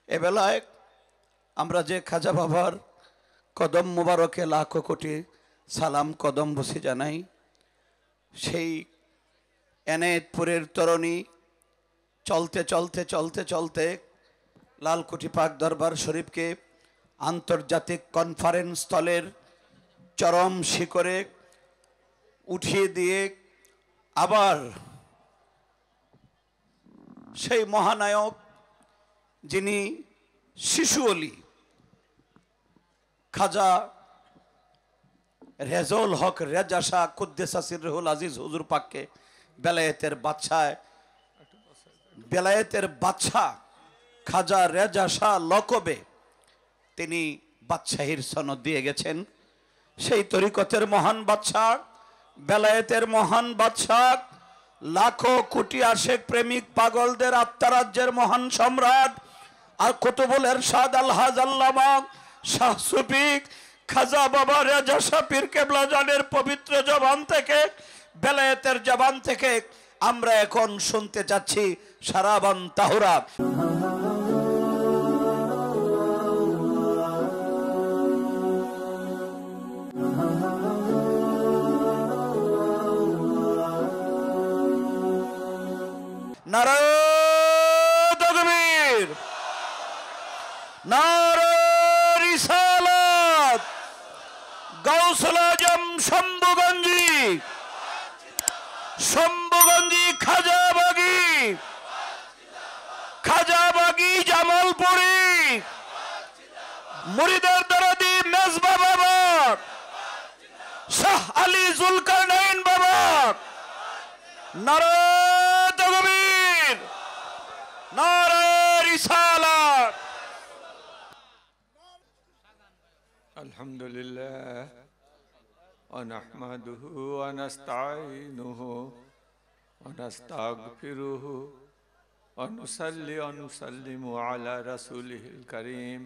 এ বেলায় আমরা যে খাজা বাবার কদম মুবারকে লাখো কোটি সালাম কদম বসে জানাই, সেই এনায়েতপুরের তরণী চলতে চলতে চলতে চলতে লালকুঠি পাক দরবার শরীফকে আন্তর্জাতিক কনফারেন্স স্থলের চরম শিখরে উঠিয়ে দিয়ে আবার সেই মহানায়ক যিনি শিশু অলি খাজা রেজাউল হক রেজা শাহ কুদ্দেসা সিরহুল আজিজ হুজুর পাককে বেলায়েতের বাদশাহ খাজা রেজা শাহ লকবে তিনি বাদশাহীর সনদ দিয়ে গেছেন। সেই তরিকতের মহান বাদশাহ, বেলায়েতের মহান বাদশাহ, লাখো কোটি আশেক প্রেমিক পাগলদের আত্মারাজ্যের মহান সম্রাট আর কুতুবুল এরশাদ আলহাজ আল্লামা শাহ সুফি খাজা বাবা রেজা শাহ পীর কেবলা জানের পবিত্র জবান থেকে, বেলায়েতের জবান থেকে আমরা এখন শুনতে যাচ্ছি সারাবান তাহুরা। নারায়ে তাকবীর, নারায়ে রিসালাত, গাউসুল আজম শম্ভুগঞ্জি, শম্ভুগঞ্জি খাজাবাগি জামালপুরি, মুরিদের দরদি মেজবা বাবা, শাহ আলী জুলকারনাইন বাবা। নারায়ে তাকবীর, নারায়ে রিসালাত। আলহামদুলিল্লাহ ওয়া নাহমাদুহু ওয়া নাস্তাঈনুহু ওয়া নাস্তাগফিরুহু ওয়া নুসাল্লি ওয়া নুসাল্লিমু আলা রাসূলিহিল কারীম।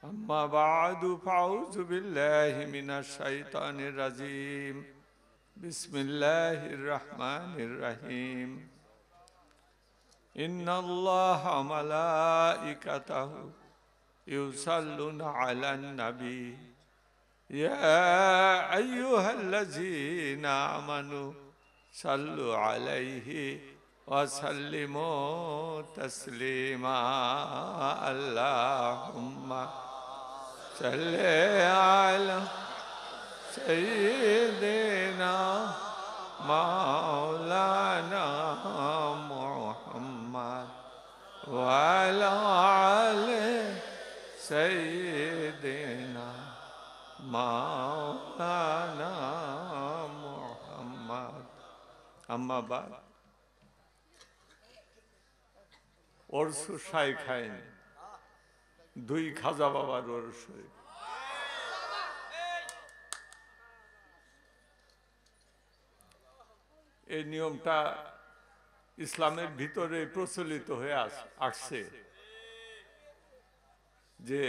আম্মা বা'দু ফাউযু বিল্লাহি মিনাশ শাইতানির রাজীম। বিসমিল্লাহির রহমানির রহিম। ইন্নাল্লাহা ওয়া মালাইকাতাহু ইউসাল্লুনা আলান নবী ইয়া আইয়ুহাল্লাযীনা আমানু সাল্লু আলাইহি ওয়া সাল্লিমু তাসলিমা। আল্লাহুম্মা সাল্লি আলা সাইয়্যিদিনা মাওলানা মুহাম্মদ ওয়া আলা আলি সাইয়্যিদিনা মাওলানা মুহাম্মদ। আম্মা বাদ। ওরসু শাইখাইন, দুই খাজা বাবার ওরস। এই নিয়মটা ইসলামের ভিতরে প্রচলিত হয়ে আসছে যে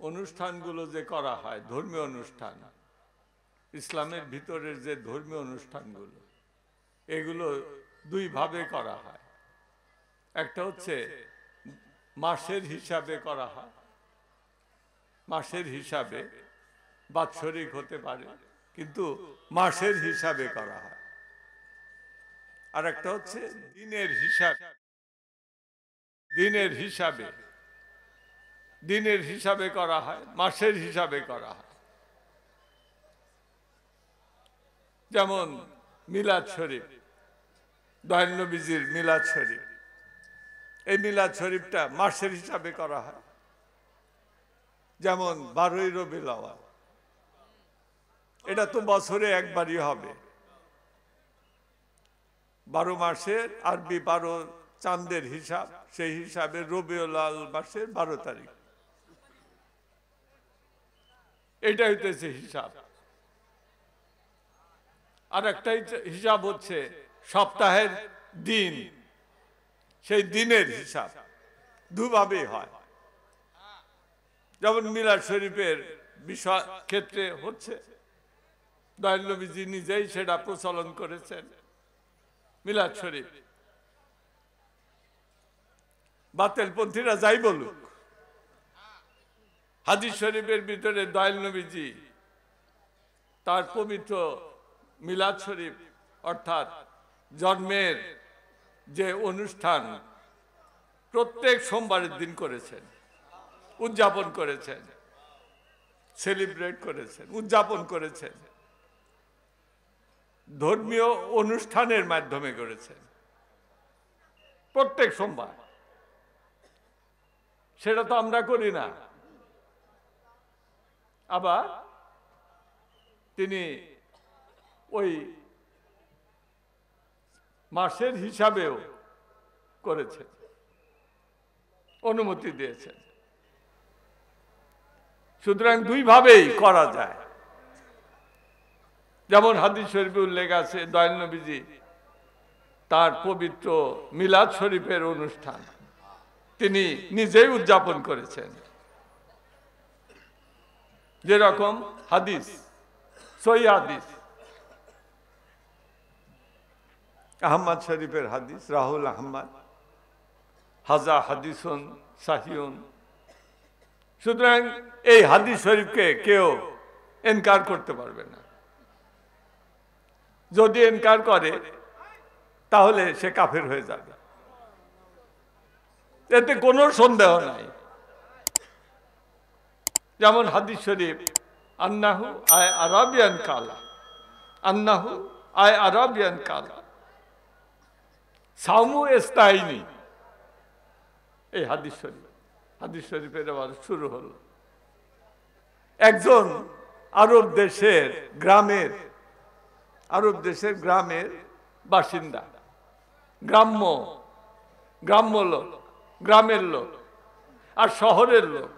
অনুষ্ঠানগুলো যে করা হয়, ধর্মীয় অনুষ্ঠান, ইসলামের ভিতরের যে ধর্মীয় অনুষ্ঠানগুলো, এগুলো দুই ভাবে করা হয়। একটা হচ্ছে মাসের হিসাবে করা হয়, মাসের হিসাবে, বাৎসরিক হতে পারে কিন্তু মাসের হিসাবে করা হয়। আর একটা হচ্ছে দিনের হিসাবে, দিনের হিসাবে করা হয়, মাসের হিসাবে করা হয়। যেমন মিলাদ শরীফ, দয়াল নবীজির মিলাদ শরীফ, এই মিলাদ শরীফটা মাসের হিসাবে করা হয়। যেমন 12ই রবিউল আউয়াল, এটা তো বছরে একবারই হবে। 12 মাসের আরবি 12 চাঁদের হিসাব, সেই হিসাবে রবিউল আউয়াল মাসের 12 তারিখ, এটা হইতেছে হিসাব। আর একটা হিসাব হচ্ছে সপ্তাহের দিন, সেই দিনের হিসাব দুভাবে হয়। যেমন মিলাদ শরীফের বিষয় ক্ষেত্রে হচ্ছে দয়াল নবীজি নিজেই সেটা প্রচলন করেছেন। মিলাদ শরীফ বাতিলপন্থীরা যাই বলুক, হাদিস শরীফের ভিতরে দয়াল নবীজি তার পবিত্র মিলাদ শরীফ অর্থাৎ জন্মের যে অনুষ্ঠান প্রত্যেক সোমবারের দিন করেছেন, উদযাপন করেছেন, সেলিব্রেট করেছেন, উদযাপন করেছেন, ধর্মীয় অনুষ্ঠানের মাধ্যমে করেছেন প্রত্যেক সোমবার। সেটা তো আমরা করি না। আবার তিনি ওই মাসের হিসাবেও করেছেন, অনুমতি দিয়েছেন। সুতরাং দুই ভাবেই করা যায়। যেমন হাদিস শরীফে উল্লেখ আছে দয়াল নবীজি তার পবিত্র মিলাদ শরীফের অনুষ্ঠান তিনি নিজেই উদযাপন করেছেন। যেরকম হাদিস, সহিহ হাদিস, আহমদ শরীফের হাদিস, রাহুল আহমদ, হাজা হাদিসুন সাহিউন। সুতরাং এই হাদিস শরীফকে কেউ ইনকার করতে পারবে না। যদি ইনকার করে তাহলে সে কাফের হয়ে যাবে, এতে কোনো সন্দেহ নাই। যেমন হাদিস শরীফ আন্নাহু আয় আরাবিয়ান কালা, আন্নাহু আয় আরাবিয়ান কালা সামু ইস্তাইনি। এই হাদিস শরীফের আবার শুরু হলো। একজন আরব দেশের গ্রামের বাসিন্দা, গ্রাম্য লোক, গ্রামের লোক আর শহরের লোক,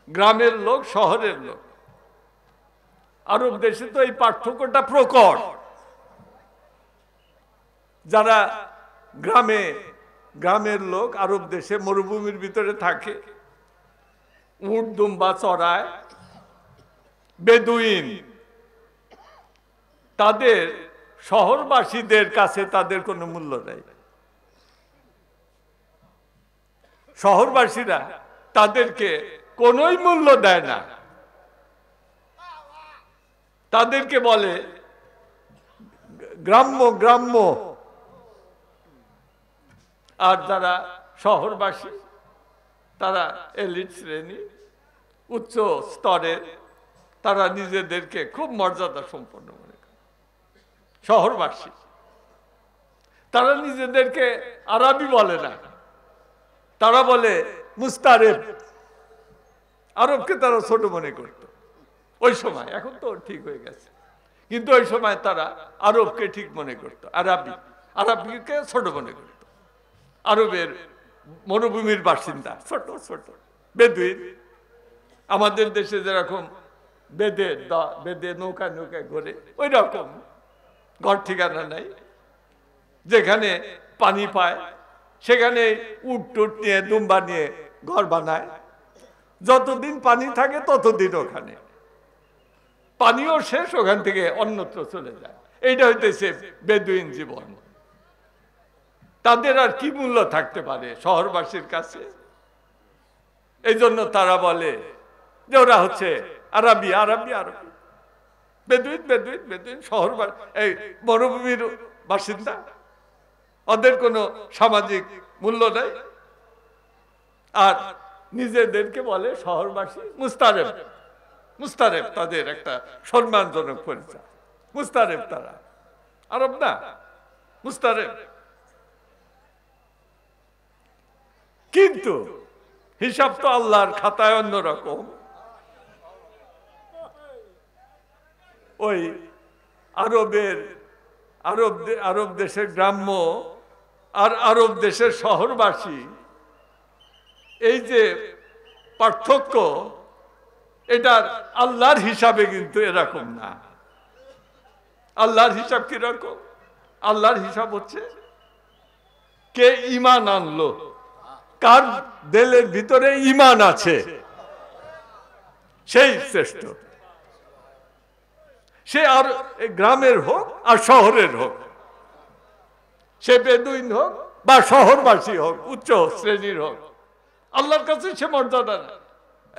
গ্রামের লোক শহরের লোক। আরব দেশে তো এই পার্থক্যটা প্রকট। যারা গ্রামের লোক আরব দেশে মরুভূমির ভিতরে থাকে, উট দুম্বা চড়ায়, বেদুইন, তাদের শহরবাসীদের কাছে তাদের কোনো মূল্য নেই। শহরবাসীরা তাদেরকে কোনোই মূল্য দেয় না। তাদেরকে বলে গ্রাম্য। আর যারা শহরবাসী তারা এলিট শ্রেণী, উচ্চ স্তরের, তারা নিজেদেরকে খুব মর্যাদা সম্পন্ন মনে করে। শহরবাসী তারা নিজেদেরকে আরবি বলে না, তারা বলে মুস্তারেব। আরবকে তারা ছোট মনে করত ওই সময়, এখন তো ঠিক হয়ে গেছে, কিন্তু ওই সময় তারা আরবকে ঠিক মনে করত, আরবিকে ছোট মনে করত। আরবের মরুভূমির বাসিন্দা, ছোট বেদুইন। আমাদের দেশে যেরকম বেদে নৌকায় ঘোরে, ওই রকম ঘর ঠিকানা নাই, যেখানে পানি পায় সেখানে উট টুট নিয়ে, দুম্বা নিয়ে ঘর বানায়। যতদিন পানি থাকে ততদিন ওখানে, পানিও শেষ, ওখান থেকে অন্যত্র চলে যায়। এইটা হইতেছে বেদুইন জীবন। তাদের আর কি মূল্য থাকতে পারে শহরবাসীর কাছে? এই জন্য তারা বলে যে ওরা হচ্ছে আরবি। বেদুইন শহরবাসী, এই মরুভূমির বাসিন্দা, ওদের কোনো সামাজিক মূল্য নেই। আর নিজেদেরকে বলে শহরবাসী। মুস্তারেব তাদের একটা সম্মানজনক পরিচয়। মুস্তারেব তারা, আরব না, মুস্তারেব। কিন্তু হিসাব তো আল্লাহর খাতায় অন্যরকম। ওই আরব দেশের গ্রাম্য আর আরব দেশের শহরবাসী, এই যে পার্থক্য, এটার আল্লাহর হিসাবে কিন্তু এরকম না। আল্লাহর হিসাব কিরকম? আল্লাহর হিসাব হচ্ছে কে ঈমান আনলো, কার দিলের ভিতরে ঈমান আছে, সেই শ্রেষ্ঠ। সে আর গ্রামের হোক আর শহরের হোক, সে বেদুইন হোক বা শহরবাসী হোক, উচ্চ শ্রেণীর হোক, আল্লাহর কাছে সে মর্যাদা না।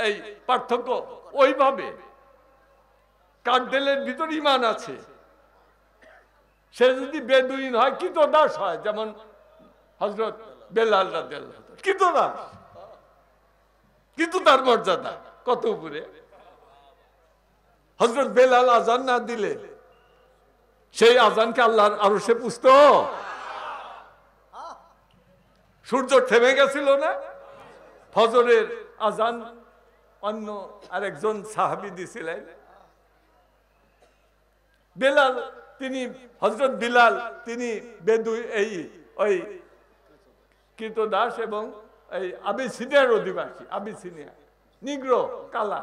এই পার্থক্য ওইভাবে কাঠদেলের ভিতর ঈমান আছে, সে যদি বেদুইন হয়, কৃতদাস হয়, যেমন হযরত বেলাল রাদিয়াল্লাহু তাআলা কৃতদাস, কিন্তু তার মর্যাদা কত উপরে। হযরত বেলাল আজান না দিলে সেই আজানকে আল্লাহর আরশে পুছতো? সূর্য থেমে গেছিল না? ফজরের আজান অন্য আরেকজন সাহাবী দিছিলেন, বেলাল, তিনি হযরত বিলাল, তিনি বেদুই, এই ওই কৃতদাস এবং এই আবিসিনিয়ার অধিবাসী, আবিসিনিয়া নিগ্রো, কালা,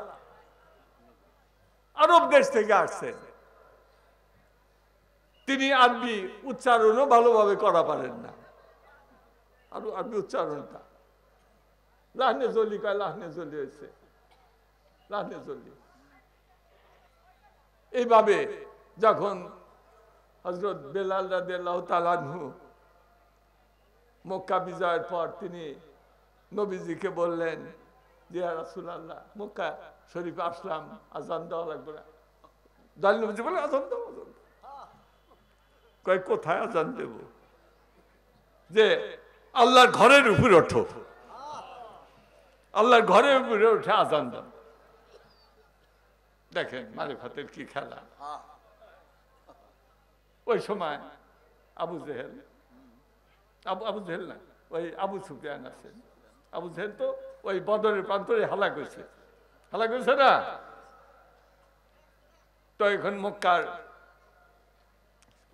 আরব দেশ থেকে আসছেন। তিনি আরবি উচ্চারণও ভালোভাবে করা পারেন না, আরো আরবি উচ্চারণটা লাহনে জলি কয়, লাহনে জলি হয়েছে, লাহনে জলি। এইভাবে যখন হযরত বেলাল রাদিয়াল্লাহু তাআলা আনহু মক্কা বিজয়ের পর তিনি নবীজিকে বললেন যে ইয়া রাসূলুল্লাহ, মক্কা শরীফে আসলাম, আজান দেওয়া লাগবে না? দয়াল নবীজি বলে আজান দাও, আজান দাও। কয় কোথায় আজান দেব? যে আল্লাহর ঘরের উপরে ওঠো, আল্লাহর ঘরের উপরে উঠে আজান দাও। দেখেন মারিফাতের কি খেলা। ওই সময় আবু জেহেল, আবু জেহেল না, ওই আবু সুফিয়ান আছেন। আবু জেহেল তো ওই বদরের প্রান্তরে হালাক হয়েছে, হালাক হয়েছে না? তো এখন মক্কার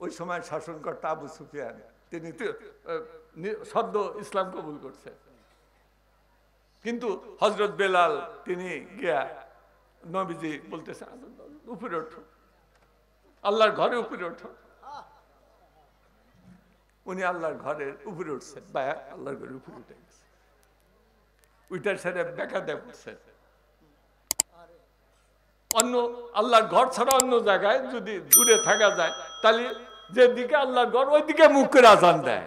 ওই সময় শাসনকর্তা আবু সুফিয়ান, তিনি সদ্য ইসলাম কবুল করছেন। কিন্তু হযরত বেলাল তিনি গিয়া নবীজি বলতেছে উপরে ওঠো, আল্লাহর ঘরে উপরে ওঠো। উনি আল্লাহর ঘরের উপরে উঠছেন, বা আল্লাহর ঘরের উপরে উঠে গেছে, উইটার ছেড়ে বেকা দেয় উঠছেন। অন্য আল্লাহর ঘর ছাড়া অন্য জায়গায় যদি দূরে থাকা যায়, তাহলে যেদিকে আল্লাহর ঘর ওই দিকে মুখ করে আজান দেয়।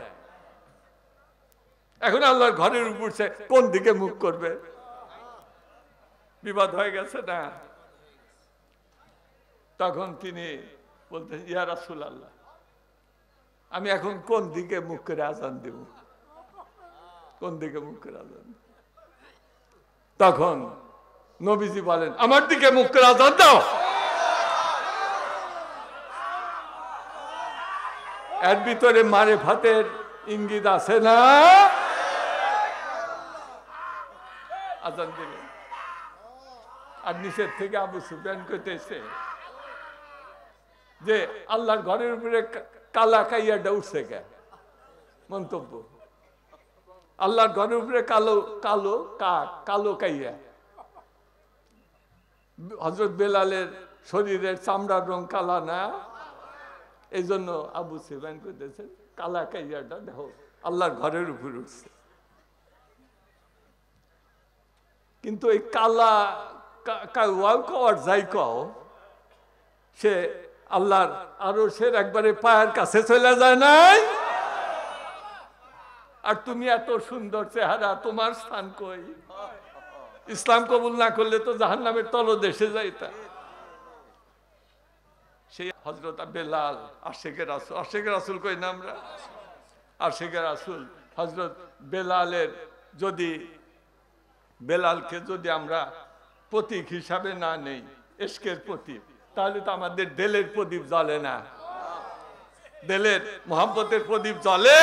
এখন আল্লাহর ঘরের উপর সে কোন দিকে মুখ করবে? বিবাদ হয়ে গেছে না? তখন তিনি বলতেন ইয়া রাসূলুল্লাহ, আমি এখন কোন দিকে মুখ করে আজান দেব? কোন দিকে মুখ করে আজান? তখন নবীজি বলেন আমার দিকে মুখ করে আজান দাও। এর ভিতরে মারিফাতের ইঙ্গিত আছে না? আজান দিলেন, আর নিচের থেকে আবু সুফিয়ান কইতেছে যে আল্লাহর ঘরের উপরে কালা কাইয়াটা উঠছে কে? মন্তব্য, আল্লাহর ঘরের উপরে কালো কালো কাক, কালো কাইয়া। হযরত বেলালের শরীরের চামড়ার রং কালা না, এই জন্য আবু সুফিয়ান কইতেছেন কালা কাইয়াটা দেখো আল্লাহর ঘরের উপরে উঠছে। কিন্তু এই কালা কাওয়ার যাই কও, সে আল্লাহর আরশের একবারে পায়ের কাছে চলে যায় নাই? আর তুমি এত সুন্দর চেহারা, তোমার স্থান কই? ইসলাম কবুল না করলে তো জাহান্নামের তলদেশে যাইতা। সেই হযরত বেলাল আশিকের রাসূল, আশিকের রাসূল কই না আমরা? আশিকের রাসূল হযরত বেলালের, যদি বেলালকে যদি আমরা প্রতীক হিসাবে না নেই, ইশকের প্রতীক, তাহলে তো আমাদের দিলের প্রদীপ জ্বলে না। দিলের মোহাব্বতের প্রদীপ জ্বলে।